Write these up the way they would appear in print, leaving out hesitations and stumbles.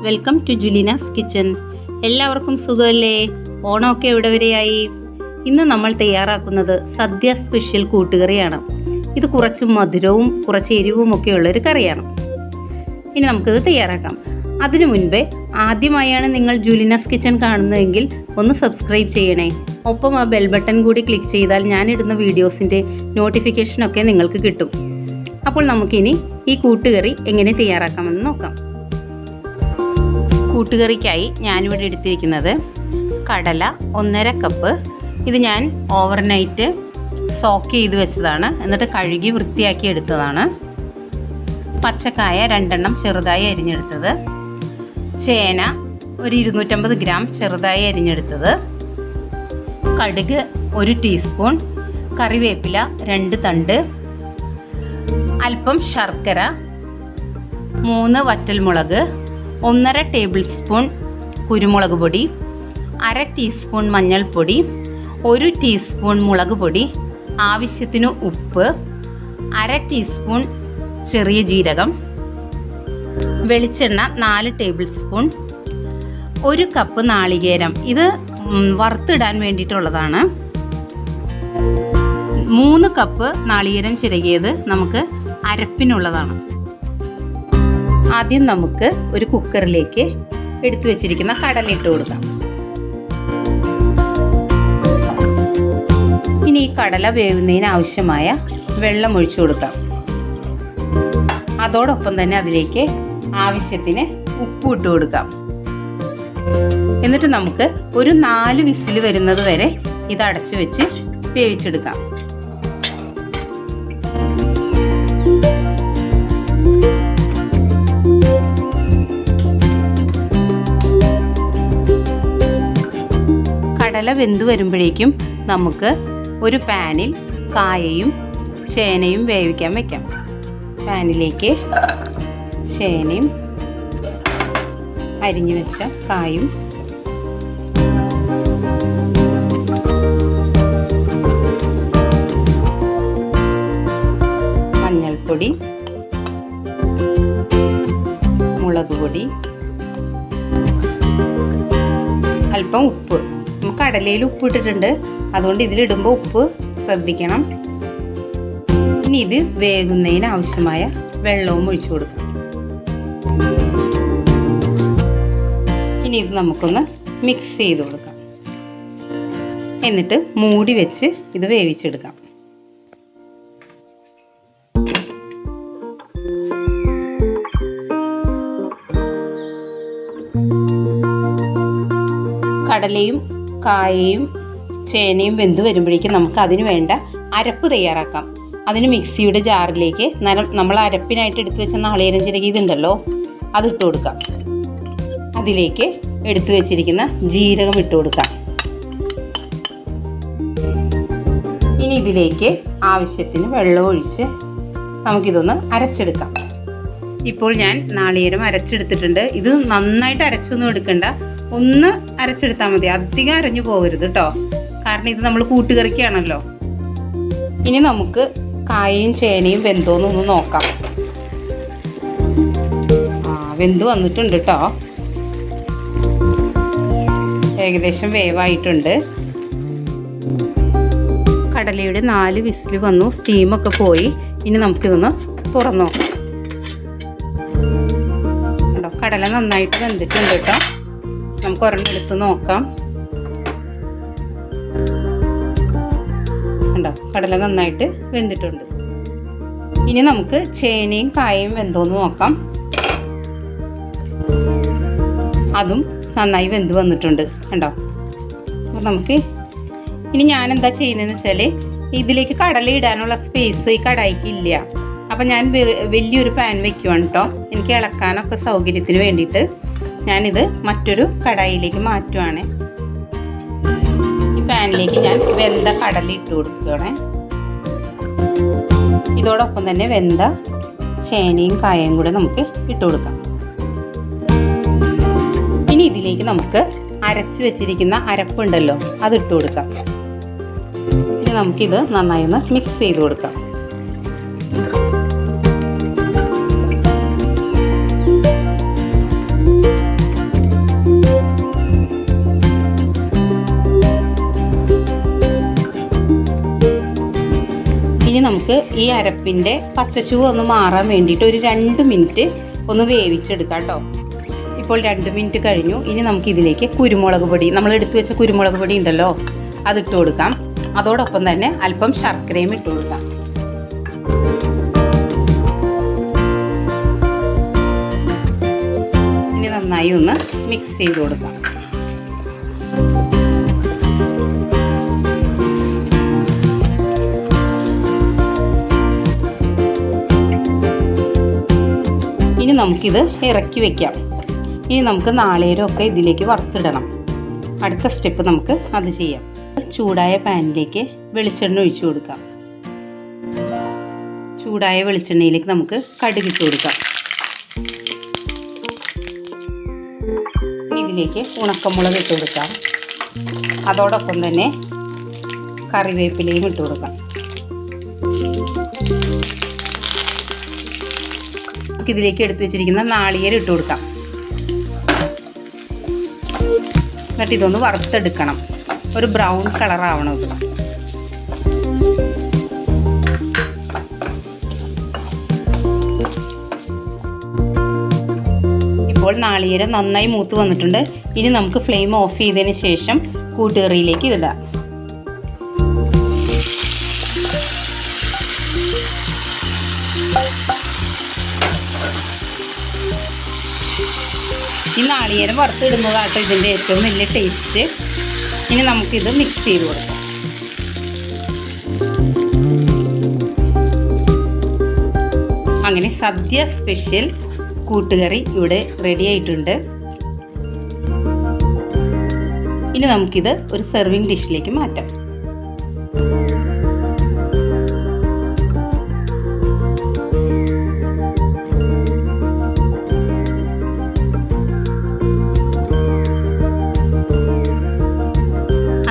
Welcome to Julina's kitchen. എല്ലാവർക്കും സുഖമല്ലേ? ഓണമൊക്കെ എവിടെ വരെയായി? ഇന്ന് നമ്മൾ തയ്യാറാക്കുന്നത് സദ്യ സ്പെഷ്യൽ കൂട്ടുകറിയാണ്. ഇത് കുറച്ച് മധുരവും കുറച്ച് എരിവും ഒക്കെ ഉള്ളൊരു കറിയാണ്. ഇനി നമുക്കിത് തയ്യാറാക്കാം. അതിനു മുൻപേ ആദ്യമായാണ് നിങ്ങൾ ജുലീനാസ് കിച്ചൺ കാണുന്നതെങ്കിൽ ഒന്ന് സബ്സ്ക്രൈബ് ചെയ്യണേ. ഒപ്പം ആ ബെൽ ബട്ടൺ കൂടി ക്ലിക്ക് ചെയ്താൽ ഞാനിടുന്ന വീഡിയോസിൻ്റെ നോട്ടിഫിക്കേഷനൊക്കെ നിങ്ങൾക്ക് കിട്ടും. അപ്പോൾ നമുക്കിനി ഈ കൂട്ടുകറി എങ്ങനെ തയ്യാറാക്കാമെന്ന് നോക്കാം. കൂട്ടുകറിക്കായി ഞാനിവിടെ എടുത്തിരിക്കുന്നത് കടല 1.5 കപ്പ്. ഇത് ഞാൻ ഓവർനൈറ്റ് സോക്ക് ചെയ്ത് വെച്ചതാണ്, എന്നിട്ട് കഴുകി വൃത്തിയാക്കി എടുത്തതാണ്. പച്ചക്കായ 2 എണ്ണം ചെറുതായി അരിഞ്ഞെടുത്തത്. ചേന ഒരു 250 ഗ്രാം ചെറുതായി അരിഞ്ഞെടുത്തത്. കടുക് 1 ടീസ്പൂൺ. കറിവേപ്പില 2 തണ്ട്. അല്പം ശർക്കര, 3 വറ്റൽമുളക്, 1.5 ടേബിൾ സ്പൂൺ കുരുമുളക് പൊടി, 1/2 ടീസ്പൂൺ മഞ്ഞൾപ്പൊടി, 1 ടീസ്പൂൺ മുളക് പൊടി, ആവശ്യത്തിന് ഉപ്പ്, 1/2 ടീസ്പൂൺ ചെറിയ ജീരകം, വെളിച്ചെണ്ണ 4 ടേബിൾ സ്പൂൺ, 1 കപ്പ് നാളികേരം. ഇത് വറുത്തിടാൻ വേണ്ടിയിട്ടുള്ളതാണ്. 3 കപ്പ് നാളികേരം ചിരകിയത് നമുക്ക് അരപ്പിനുള്ളതാണ്. ആദ്യം നമുക്ക് ഒരു കുക്കറിലേക്ക് എടുത്തു വെച്ചിരിക്കുന്ന കടല ഇട്ട് കൊടുക്കാം. ഇനി ഈ കടല വേവുന്നതിന് ആവശ്യമായ വെള്ളം ഒഴിച്ചു കൊടുക്കാം. അതോടൊപ്പം തന്നെ അതിലേക്ക് ആവശ്യത്തിന് ഉപ്പ് ഇട്ട് കൊടുക്കാം. എന്നിട്ട് നമുക്ക് ഒരു 4 വിസിൽ വരുന്നത് വരെ ഇത് അടച്ചു വെച്ച് വേവിച്ചെടുക്കാം. കടല വെന്ത് വരുമ്പോഴേക്കും നമുക്ക് ഒരു പാനിൽ കായയും ചേനയും വേവിക്കാൻ വെക്കാം. പാനിലേക്ക് ചേനയും അരിഞ്ഞു വെച്ച കായും മഞ്ഞൾപ്പൊടി, മുളക് പൊടി, അല്പം ഉപ്പ്. നമുക്ക് കടലയിൽ ഉപ്പ് ഇട്ടിട്ടുണ്ട്, അതുകൊണ്ട് ഇതിലിടുമ്പോൾ ഉപ്പ് ശ്രദ്ധിക്കണം. ഇനി ഇത് വേകുന്നതിന് ആവശ്യമായ വെള്ളവും ഒഴിച്ചു കൊടുക്കാം. ഇനി ഇത് നമുക്കൊന്ന് മിക്സ് ചെയ്ത് കൊടുക്കാം. എന്നിട്ട് മൂടി വെച്ച് ഇത് വേവിച്ചെടുക്കാം. കടലയും കായയും ചേനയും വെന്ത് വരുമ്പോഴേക്കും നമുക്ക് അതിന് വേണ്ട അരപ്പ് തയ്യാറാക്കാം. അതിന് മിക്സിയുടെ ജാറിലേക്ക് നമ്മൾ അരപ്പിനായിട്ട് എടുത്തു വെച്ച നാളികേരം ചിരകിയതുണ്ടല്ലോ, അതിട്ട് കൊടുക്കാം. അതിലേക്ക് എടുത്തു വെച്ചിരിക്കുന്ന ജീരകം ഇട്ട് കൊടുക്കാം. ഇനി ഇതിലേക്ക് ആവശ്യത്തിന് വെള്ളം ഒഴിച്ച് നമുക്കിതൊന്ന് അരച്ചെടുക്കാം. ഇപ്പോൾ ഞാൻ നാളികേരം അരച്ചെടുത്തിട്ടുണ്ട്. ഇത് നന്നായിട്ട് അരച്ചൊന്നും എടുക്കണ്ട, ഒന്ന് അരച്ചെടുത്താൽ മതി. അധികം അരഞ്ഞു പോകരുത് കേട്ടോ, കാരണം ഇത് നമ്മൾ കൂട്ടുകറിക്കാണല്ലോ. ഇനി നമുക്ക് കായയും ചേനയും വെന്തോന്നൊന്ന് നോക്കാം. വെന്ത് വന്നിട്ടുണ്ട് കേട്ടോ, ഏകദേശം വേവായിട്ടുണ്ട്. കടലയുടെ 4 വിസിൽ വന്നു, സ്റ്റീമൊക്കെ പോയി. ഇനി നമുക്കിതൊന്ന് തുറന്നു നോക്കാം. കേട്ടോ, കടല നന്നായിട്ട് വെന്തിട്ടുണ്ട് കേട്ടോ. നമുക്ക് ഒരെണ്ണം എടുത്ത് നോക്കാം. കണ്ടോ, കടല നന്നായിട്ട് വെന്തിട്ടുണ്ട്. ഇനി നമുക്ക് ചേനയും കായയും വെന്തോന്ന് നോക്കാം. അതും നന്നായി വെന്ത് വന്നിട്ടുണ്ട് കണ്ടോ. അപ്പോൾ നമുക്ക് ഇനി ഞാനെന്താ ചെയ്യുന്നതെന്ന് വെച്ചാൽ, ഇതിലേക്ക് കടല ഇടാനുള്ള സ്പേസ് ഈ കടായിക്ക് ഇല്ല. അപ്പം ഞാൻ വലിയൊരു പാൻ വെക്കുവാണ് കേട്ടോ. എനിക്ക് ഇളക്കാനൊക്കെ സൗകര്യത്തിന് വേണ്ടിയിട്ട് ഞാനിത് മറ്റൊരു കടായിലേക്ക് മാറ്റുവാണ്. ഈ പാനിലേക്ക് ഞാൻ വെന്ത കടല ഇട്ട് കൊടുക്കുകയാണ്. ഇതോടൊപ്പം തന്നെ വെന്ത ചേനയും കായയും കൂടെ നമുക്ക് ഇട്ട് കൊടുക്കാം. ഇനി ഇതിലേക്ക് നമുക്ക് അരച്ചു വെച്ചിരിക്കുന്ന അരപ്പുണ്ടല്ലോ, അതിട്ട് കൊടുക്കാം. ഇനി നമുക്കിത് നന്നായി ഒന്ന് മിക്സ് ചെയ്ത് കൊടുക്കാം. ഇനി നമുക്ക് ഈ അരപ്പിൻ്റെ പച്ചച്ചുവ ഒന്ന് മാറാൻ വേണ്ടിയിട്ട് ഒരു 2 മിനിറ്റ് ഒന്ന് വേവിച്ചെടുക്കാം കേട്ടോ. ഇപ്പോൾ 2 മിനിറ്റ് കഴിഞ്ഞു. ഇനി നമുക്ക് ഇതിലേക്ക് കുരുമുളക് പൊടി, നമ്മൾ എടുത്തു വെച്ച കുരുമുളക് പൊടി ഉണ്ടല്ലോ, അതിട്ട് കൊടുക്കാം. അതോടൊപ്പം തന്നെ അല്പം ശർക്കരയും ഇട്ട് കൊടുക്കാം. ഇനി നന്നായി ഒന്ന് മിക്സ് ചെയ്ത് കൊടുക്കാം. ഇനി നമുക്കിത് ഇറക്കി വയ്ക്കാം. ഇനി നമുക്ക് നാളികേരമൊക്കെ ഇതിലേക്ക് വറുത്തിടണം. അടുത്ത സ്റ്റെപ്പ് നമുക്ക് അത് ചെയ്യാം. ചൂടായ പാനിലേക്ക് വെളിച്ചെണ്ണ ഒഴിച്ചു കൊടുക്കാം. ചൂടായ വെളിച്ചെണ്ണയിലേക്ക് നമുക്ക് കടുകിട്ട് കൊടുക്കാം. ഇതിലേക്ക് ഉണക്കമുളക് ഇട്ട് കൊടുക്കാം. അതോടൊപ്പം തന്നെ കറിവേപ്പിലയും ഇട്ട് കൊടുക്കാം. ഇതിലേക്ക് എടുത്തു വെച്ചിരിക്കുന്ന നാളികേരം ഇട്ട് കൊടുക്കാം. എന്നിട്ട് ഇതൊന്ന് വറുത്തെടുക്കണം. ഒരു ബ്രൗൺ കളർ ആവണം ഇത്. ഇപ്പോൾ നാളികേരം നന്നായി മൂത്ത് വന്നിട്ടുണ്ട്. ഇനി നമുക്ക് ഫ്ലെയിം ഓഫ് ചെയ്തതിന് ശേഷം കൂട്ടുകറിയിലേക്ക് ഇതിടാം. ഈ നാളികേരം വറുത്തിടുന്നതാട്ടോ ഇതിൻ്റെ ഏറ്റവും വലിയ ടേസ്റ്റ്. ഇനി നമുക്കിത് മിക്സ് ചെയ്ത് കൊടുക്കാം. അങ്ങനെ സദ്യ സ്പെഷ്യൽ കൂട്ടുകറി ഇവിടെ റെഡി ആയിട്ടുണ്ട്. ഇനി നമുക്കിത് ഒരു സെർവിങ് ഡിഷിലേക്ക് മാറ്റാം.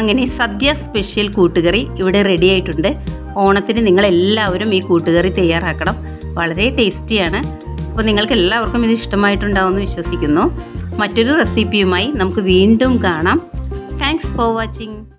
അങ്ങനെ സദ്യ സ്പെഷ്യൽ കൂട്ടുകറി ഇവിടെ റെഡി ആയിട്ടുണ്ട്. ഓണത്തിന് നിങ്ങളെല്ലാവരും ഈ കൂട്ടുകറി തയ്യാറാക്കണം. വളരെ ടേസ്റ്റിയാണ്. അപ്പോൾ നിങ്ങൾക്ക് എല്ലാവർക്കും ഇത് ഇഷ്ടമായിട്ടുണ്ടാവുമെന്ന് വിശ്വസിക്കുന്നു. മറ്റൊരു റെസിപ്പിയുമായി നമുക്ക് വീണ്ടും കാണാം. Thanks for watching.